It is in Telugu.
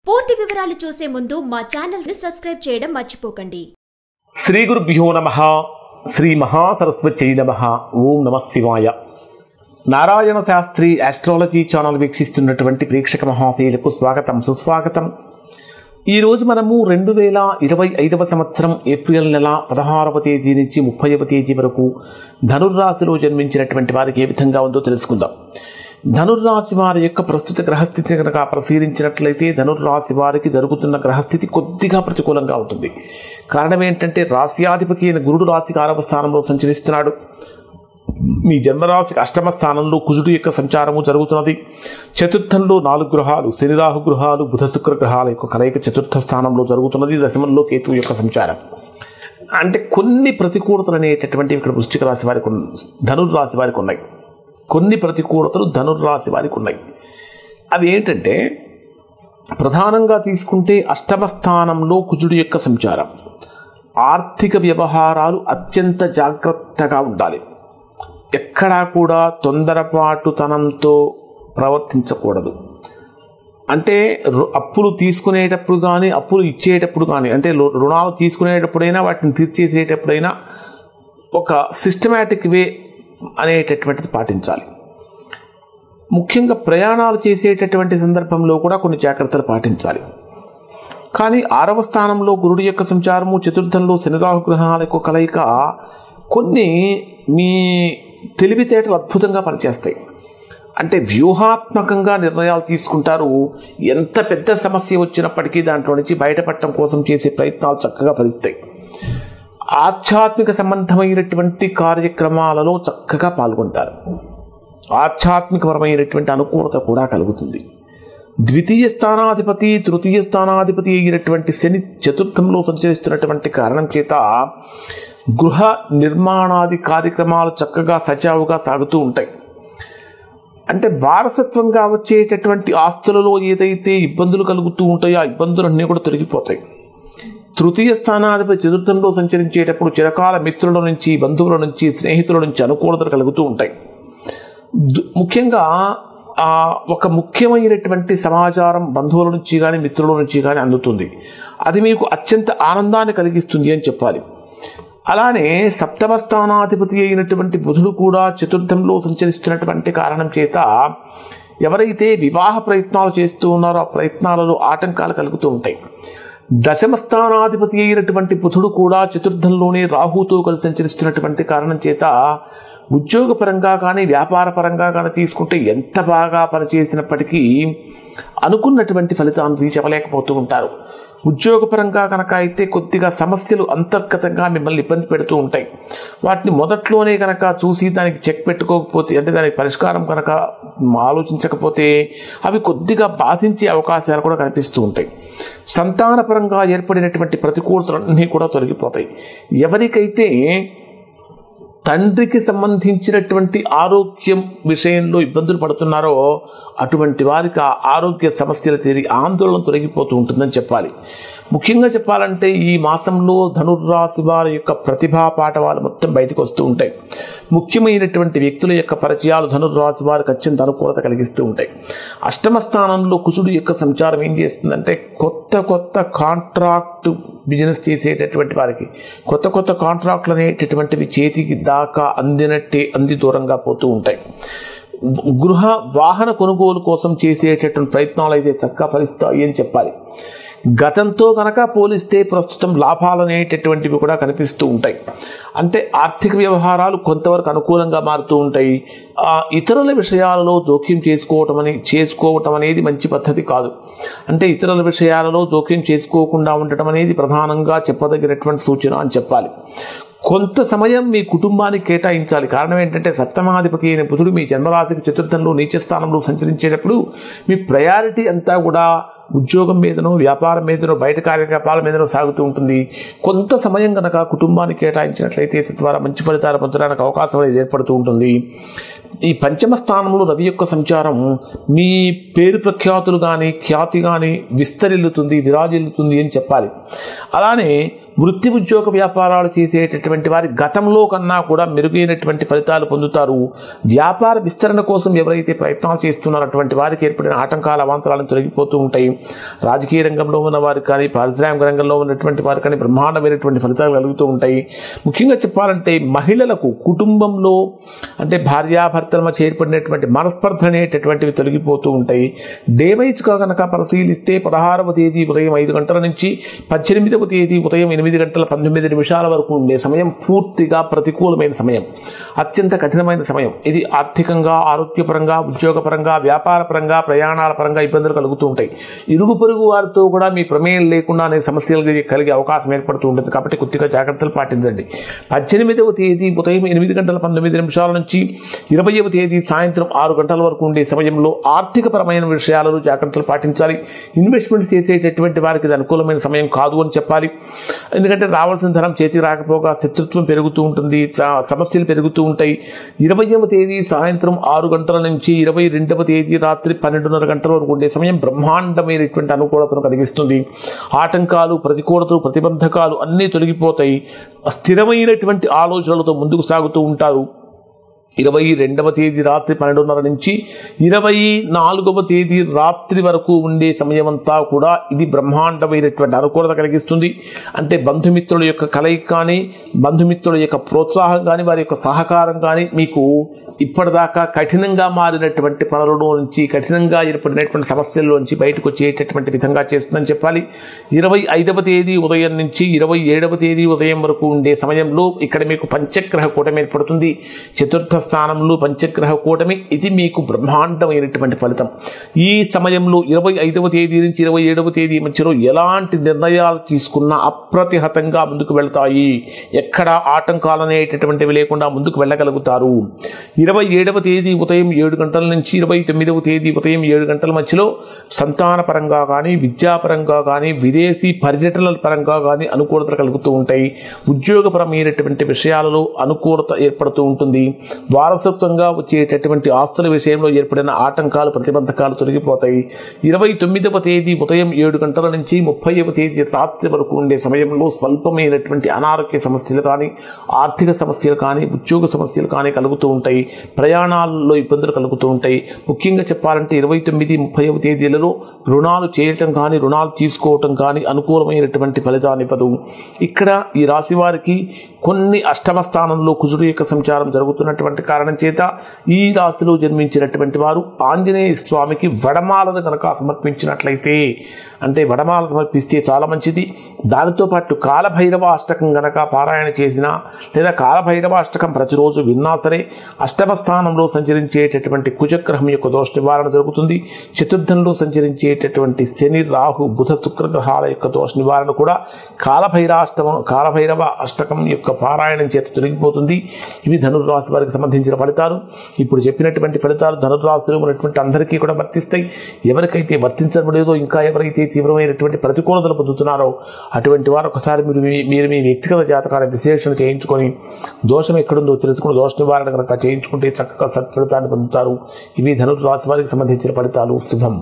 పూర్తి వివరాలు చూసే ముందు మా ఛానల్ ని సబ్స్క్రైబ్ చేయడం మర్చిపోకండి. శ్రీ గురుభ్యో నమః. శ్రీ మహాసరస్వత్యై నమః. ఓం నమః శివాయ. నారాయణ శాస్త్రి ఆస్ట్రాలజీ ఛానల్ వీక్షిస్తున్నటువంటి ప్రేక్షక మహాశయులకు స్వాగతం, సుస్వాగతం. ఈరోజు మనము 2025 సంవత్సరం ఏప్రిల్ నెల 16వ తేదీ నుంచి 30వ తేదీ వరకు ధనుర్రాశిలో జన్మించినటువంటి వారికి ఏ విధంగా ఉందో తెలుసుకుందాం. ధనుర్రాశి వారి యొక్క ప్రస్తుత గ్రహస్థితిని కనుక పరిశీలించినట్లయితే ధనుర్రాశి వారికి జరుగుతున్న గ్రహస్థితి కొద్దిగా ప్రతికూలంగా ఉంటుంది. కారణం ఏంటంటే రాశ్యాధిపతి అయిన గురుడు రాశికి 6వ స్థానంలో సంచరిస్తున్నాడు. మీ జన్మరాశికి 8వ స్థానంలో కుజుడు యొక్క సంచారము జరుగుతున్నది. చతుర్థంలో 4 గ్రహాలు, శని రాహు గ్రహాలు, బుధ శుక్ర గ్రహాల యొక్క కలయిక చతుర్థ స్థానంలో జరుగుతున్నది. దశమంలో కేతువు యొక్క సంచారం. అంటే కొన్ని ప్రతికూలతలు అనేటటువంటివి ఇక్కడ వృశ్చిక రాశి వారికి, ధనుర్రాశి వారికి ఉన్నాయి. కొన్ని ప్రతికూలతలు ధనుర్రాశి వారికి ఉన్నాయి. అవి ఏంటంటే ప్రధానంగా తీసుకుంటే 8వ స్థానంలో కుజుడు యొక్క సంచారం. ఆర్థిక వ్యవహారాలు అత్యంత జాగ్రత్తగా ఉండాలి. ఎక్కడా కూడా తొందరపాటుతనంతో ప్రవర్తించకూడదు. అంటే అప్పులు తీసుకునేటప్పుడు కానీ, అప్పులు ఇచ్చేటప్పుడు కానీ, అంటే రుణాలు తీసుకునేటప్పుడైనా వాటిని తీర్చేసేటప్పుడైనా ఒక సిస్టమేటిక్ వే అనేటటువంటిది పాటించాలి. ముఖ్యంగా ప్రయాణాలు చేసేటటువంటి సందర్భంలో కూడా కొన్ని జాగ్రత్తలు పాటించాలి. కానీ 6వ స్థానంలో గురుడు యొక్క సంచారము, చతుర్థంలో శనిరాహు గ్రహాల యొక్క కలయిక కొన్ని మీ తెలివితేటలు అద్భుతంగా పనిచేస్తాయి. అంటే వ్యూహాత్మకంగా నిర్ణయాలు తీసుకుంటారు. ఎంత పెద్ద సమస్య వచ్చినప్పటికీ దాంట్లో నుంచి బయటపడటం కోసం చేసే ప్రయత్నాలు చక్కగా ఫలిస్తాయి. ఆధ్యాత్మిక సంబంధమైనటువంటి కార్యక్రమాలలో చక్కగా పాల్గొంటారు. ఆధ్యాత్మికపరమైనటువంటి అనుకూలత కూడా కలుగుతుంది. ద్వితీయ స్థానాధిపతి, తృతీయ స్థానాధిపతి అయినటువంటి శని చతుర్థంలో సంచరిస్తున్నటువంటి కారణం చేత గృహ నిర్మాణాది కార్యక్రమాలు చక్కగా సజావుగా సాగుతూ ఉంటాయి. అంటే వారసత్వంగా వచ్చేటటువంటి ఆస్తులలో ఏదైతే ఇబ్బందులు కలుగుతూ ఉంటాయో ఆ ఇబ్బందులన్నీ కూడా తొలగిపోతాయి. తృతీయ స్థానాధిపతి చతుర్థంలో సంచరించేటప్పుడు చిరకాల మిత్రుల నుంచి, బంధువుల నుంచి, స్నేహితుల నుంచి అనుకూలతలు కలుగుతూ ఉంటాయి. ముఖ్యంగా ఒక ముఖ్యమైనటువంటి సమాచారం బంధువుల నుంచి కానీ, మిత్రుల నుంచి కానీ అందుతుంది. అది మీకు అత్యంత ఆనందాన్ని కలిగిస్తుంది అని చెప్పాలి. అలానే 7వ స్థానాధిపతి అయినటువంటి బుధుడు కూడా చతుర్థంలో సంచరిస్తున్నటువంటి కారణం చేత ఎవరైతే వివాహ ప్రయత్నాలు చేస్తూ ఉన్నారో ఆ ప్రయత్నాలలో ఆటంకాలు కలుగుతూ ఉంటాయి. 10వ స్థానాధిపతి అయినటువంటి బుధుడు కూడా చతుర్థంలోనే రాహుతో కలిసి సంచరిస్తున్నటువంటి కారణం చేత ఉద్యోగపరంగా కానీ, వ్యాపారపరంగా కానీ తీసుకుంటే ఎంత బాగా పనిచేసినప్పటికీ అనుకున్నటువంటి ఫలితాన్ని రీచ్ అవ్వలేకపోతూ ఉంటారు. ఉద్యోగపరంగా కనుక అయితే కొద్దిగా సమస్యలు అంతర్గతంగా మిమ్మల్ని ఇబ్బంది పెడుతూ ఉంటాయి. వాటిని మొదట్లోనే కనుక చూసి దానికి చెక్ పెట్టుకోకపోతే, అంటే దానికి పరిష్కారం కనుక ఆలోచించకపోతే అవి కొద్దిగా బాధించే అవకాశాలు కూడా కనిపిస్తూ ఉంటాయి. సంతానపరంగా ఏర్పడినటువంటి ప్రతికూలతలన్నీ కూడా తొలగిపోతాయి. ఎవరికైతే తండ్రికి సంబంధించినటువంటి ఆరోగ్యం విషయంలో ఇబ్బందులు పడుతున్నారో అటువంటి వారికి ఆ ఆరోగ్య సమస్యలు తీరి ఆందోళన తొలగిపోతూ ఉంటుందని చెప్పాలి. ముఖ్యంగా చెప్పాలంటే ఈ మాసంలో ధనుర్రాశి వారి యొక్క ప్రతిభా పాఠవాలు మొత్తం బయటకు వస్తూ ఉంటాయి. ముఖ్యమైనటువంటి వ్యక్తుల యొక్క పరిచయాలు ధనుర్రాశి వారికి అత్యంత అనుకూలత కలిగిస్తూ ఉంటాయి. 8వ స్థానంలో కుజుడు యొక్క సంచారం ఏం చేస్తుందంటే కొత్త కాంట్రాక్ట్ బిజినెస్ చేసేటటువంటి వారికి కొత్త కాంట్రాక్ట్లు అనేటటువంటివి చేతికి దాకా అంది దూరంగా పోతూ ఉంటాయి. గృహ వాహన కొనుగోలు కోసం చేసేటటువంటి ప్రయత్నాలు అయితే చక్కగా ఫలిస్తాయి అని చెప్పాలి. గతంతో కనుక పోలిస్తే ప్రస్తుతం లాభాలు అనేటటువంటివి కూడా కనిపిస్తూ ఉంటాయి. అంటే ఆర్థిక వ్యవహారాలు కొంతవరకు అనుకూలంగా మారుతూ ఉంటాయి. ఇతరుల విషయాలలో జోక్యం చేసుకోవటం అనేది మంచి పద్ధతి కాదు. అంటే ఇతరుల విషయాలలో జోక్యం చేసుకోకుండా ఉండటం అనేది ప్రధానంగా చెప్పదగినటువంటి సూచన అని చెప్పాలి. కొంత సమయం మీ కుటుంబానికి కేటాయించాలి. కారణం ఏంటంటే 7వ అయిన బుధుడు మీ జన్మరాశికి చతుర్థంలో నీచ స్థానంలో సంచరించేటప్పుడు మీ ప్రయారిటీ అంతా కూడా ఉద్యోగం మీదనో, వ్యాపారం మీదనో, బయట కార్యకలాపాల మీదనో సాగుతూ ఉంటుంది. కొంత సమయం కనుక కుటుంబానికి కేటాయించినట్లయితే తద్వారా మంచి ఫలితాలు పొందడానికి అవకాశం అనేది ఏర్పడుతూ ఉంటుంది. ఈ 5వ స్థానంలో రవి యొక్క సంచారం మీ పేరు ప్రఖ్యాతులు కానీ, ఖ్యాతి కానీ విరాజిల్లుతుంది అని చెప్పాలి. అలానే వృత్తి ఉద్యోగ వ్యాపారాలు చేసేటటువంటి వారి గతంలో కన్నా కూడా మెరుగైనటువంటి ఫలితాలు పొందుతారు. వ్యాపార విస్తరణ కోసం ఎవరైతే ప్రయత్నాలు చేస్తున్నారో అటువంటి వారికి ఏర్పడిన ఆటంకాల అవాంతరాలను తొలగిపోతూ ఉంటాయి. రాజకీయ రంగంలో ఉన్న వారికి కానీ, పారిశ్రామిక రంగంలో ఉన్నటువంటి వారికి కానీ బ్రహ్మాండమైనటువంటి ఫలితాలు కలుగుతూ ఉంటాయి. ముఖ్యంగా చెప్పాలంటే మహిళలకు కుటుంబంలో అంటే భార్యాభర్తల మధ్య ఏర్పడినటువంటి మనస్పర్ధ అనేటటువంటివి తొలగిపోతూ ఉంటాయి. డే వైజ్గా కనుక పరిశీలిస్తే 16వ తేదీ ఉదయం 5 గంటల నుంచి 18వ తేదీ ఉదయం 8 గంటల 19 నిమిషాల వరకు ఉండే సమయం పూర్తిగా ప్రతికూలమైన సమయం, అత్యంత కఠినమైన సమయం. ఇది ఆర్థికంగా, ఆరోగ్యపరంగా, ఉద్యోగపరంగా, వ్యాపారపరంగా, ప్రయాణాల పరంగా ఇబ్బందులు కలుగుతూ ఉంటాయి. ఇరుగు పొరుగు వారితో కూడా మీ ప్రమేయం లేకుండా అనే సమస్యలు కలిగే అవకాశం ఏర్పడుతూ ఉంటుంది. కాబట్టి కొద్దిగా జాగ్రత్తలు పాటించండి. 18వ తేదీ ఉదయం 8 గంటల 19 నిమిషాల నుంచి 20వ తేదీ సాయంత్రం 6 గంటల వరకు ఉండే సమయంలో ఆర్థికపరమైన విషయాలలో జాగ్రత్తలు పాటించాలి. ఇన్వెస్ట్మెంట్స్ చేసేటటువంటి వారికి ఇది అనుకూలమైన సమయం కాదు అని చెప్పాలి. ఎందుకంటే రావాల్సిన ధనం చేతికి రాకపోగా శత్రుత్వం పెరుగుతూ ఉంటుంది, సమస్యలు పెరుగుతూ ఉంటాయి. 20వ తేదీ సాయంత్రం 6 గంటల నుంచి 22వ తేదీ రాత్రి 12:30 గంటల వరకు ఉండే సమయం బ్రహ్మాండమైనటువంటి అనుకూలతను కలిగిస్తుంది. ఆటంకాలు, ప్రతికూలతలు, ప్రతిబంధకాలు అన్నీ తొలగిపోతాయి. స్థిరమైనటువంటి ఆలోచనలతో ముందుకు సాగుతూ ఉంటారు. 22వ తేదీ రాత్రి 12:30 నుంచి 24వ తేదీ రాత్రి వరకు ఉండే సమయమంతా కూడా ఇది బ్రహ్మాండమైనటువంటి అనుకూలత కలిగిస్తుంది. అంటే బంధుమిత్రుల యొక్క కలయిక కానీ, బంధుమిత్రుల యొక్క ప్రోత్సాహం కానీ, వారి యొక్క సహకారం కానీ మీకు ఇప్పటిదాకా కఠినంగా మారినటువంటి పనులలో నుంచి, కఠినంగా ఏర్పడినటువంటి సమస్యల్లో నుంచి బయటకు వచ్చేటటువంటి విధంగా చేస్తుందని చెప్పాలి. 25వ తేదీ ఉదయం నుంచి 27వ తేదీ ఉదయం వరకు ఉండే సమయంలో ఇక్కడ మీకు పంచగ్రహ కూటమి ఏర్పడుతుంది. చతుర్థ స్థానంలో పంచగ్రహ కూటమి, ఇది మీకు బ్రహ్మాండమైనటువంటి ఫలితం. ఈ సమయంలో 25వ తేదీ నుంచి 27వ తేదీ మధ్యలో ఎలాంటి నిర్ణయాలు తీసుకున్నా అప్రతిహతంగా ముందుకు వెళ్తాయి. ఎక్కడ ఆటంకాలు అనేటటువంటివి లేకుండా ముందుకు వెళ్ళగలుగుతారు. 27వ తేదీ ఉదయం 7 గంటల నుంచి 29వ తేదీ ఉదయం 7 గంటల మధ్యలో సంతాన పరంగా కానీ, విద్యాపరంగా కానీ, విదేశీ పర్యటనల పరంగా కానీ అనుకూలత కలుగుతూ ఉంటాయి. ఉద్యోగపరమైనటువంటి విషయాలలో అనుకూలత ఏర్పడుతూ ఉంటుంది. వారసత్వంగా వచ్చేటటువంటి ఆస్తుల విషయంలో ఏర్పడిన ఆటంకాలు, ప్రతిబంధకాలు తొలగిపోతాయి. 29వ తేదీ ఉదయం 7 గంటల నుంచి 30వ తేదీ రాత్రి వరకు ఉండే సమయంలో స్వల్పమైనటువంటి అనారోగ్య సమస్యలు కానీ, ఆర్థిక సమస్యలు కానీ, ఉద్యోగ సమస్యలు కానీ కలుగుతూ ఉంటాయి. ప్రయాణాల్లో ఇబ్బందులు కలుగుతూ ఉంటాయి. ముఖ్యంగా చెప్పాలంటే 29, 30వ తేదీలలో రుణాలు చేయటం కానీ, రుణాలు తీసుకోవటం కానీ అనుకూలమైనటువంటి ఫలితాన్ని ఇవ్వదు. ఇక్కడ ఈ రాశి వారికి కొన్ని అష్టమ స్థానంలో కుజుడు యొక్క సంచారం జరుగుతున్నటువంటి కారణం చేత ఈ రాశిలో జన్మించినటువంటి వారు ఆంజనేయ స్వామికి వడమాలను కనుక సమర్పించినట్లయితే, అంటే వడమాల సమర్పిస్తే చాలా మంచిది. దానితో పాటు కాలభైరవ అష్టకం కనుక పారాయణ చేసినా, లేదా కాలభైరవ అష్టకం ప్రతిరోజు విన్నా సరే అష్టమ స్థానంలో సంచరించేటటువంటి కుజగ్రహం యొక్క దోష నివారణ జరుగుతుంది. చతుర్థంలో సంచరించేటటువంటి శని, రాహు, బుధ, శుక్రగ్రహాల యొక్క దోష నివారణ కూడా కాలభైరవ అష్టకం యొక్క పారాయణం చేత తొలగిపోతుంది. ఇవి ధనుర్రాశి వారికి సంబంధించిన ఫలితాలు. ఇప్పుడు చెప్పినటువంటి ఫలితాలు ధనుర్రాశిలో ఉన్నటువంటి అందరికీ కూడా వర్తిస్తాయి. ఎవరికైతే వర్తించడం లేదో, ఇంకా ఎవరైతే తీవ్రమైనటువంటి ప్రతికూలతలు పొందుతున్నారో అటువంటి వారు ఒకసారి మీరు మీ వ్యక్తిగత జాతకాల విశ్లేషణ చేయించుకొని దోషం ఎక్కడుందో తెలుసుకుని దోష నివారణ కనుక చేయించుకుంటే చక్కగా సత్ఫలితాన్ని పొందుతారు. ఇవి ధనుర్రాశి వారికి సంబంధించిన ఫలితాలు. శుభం.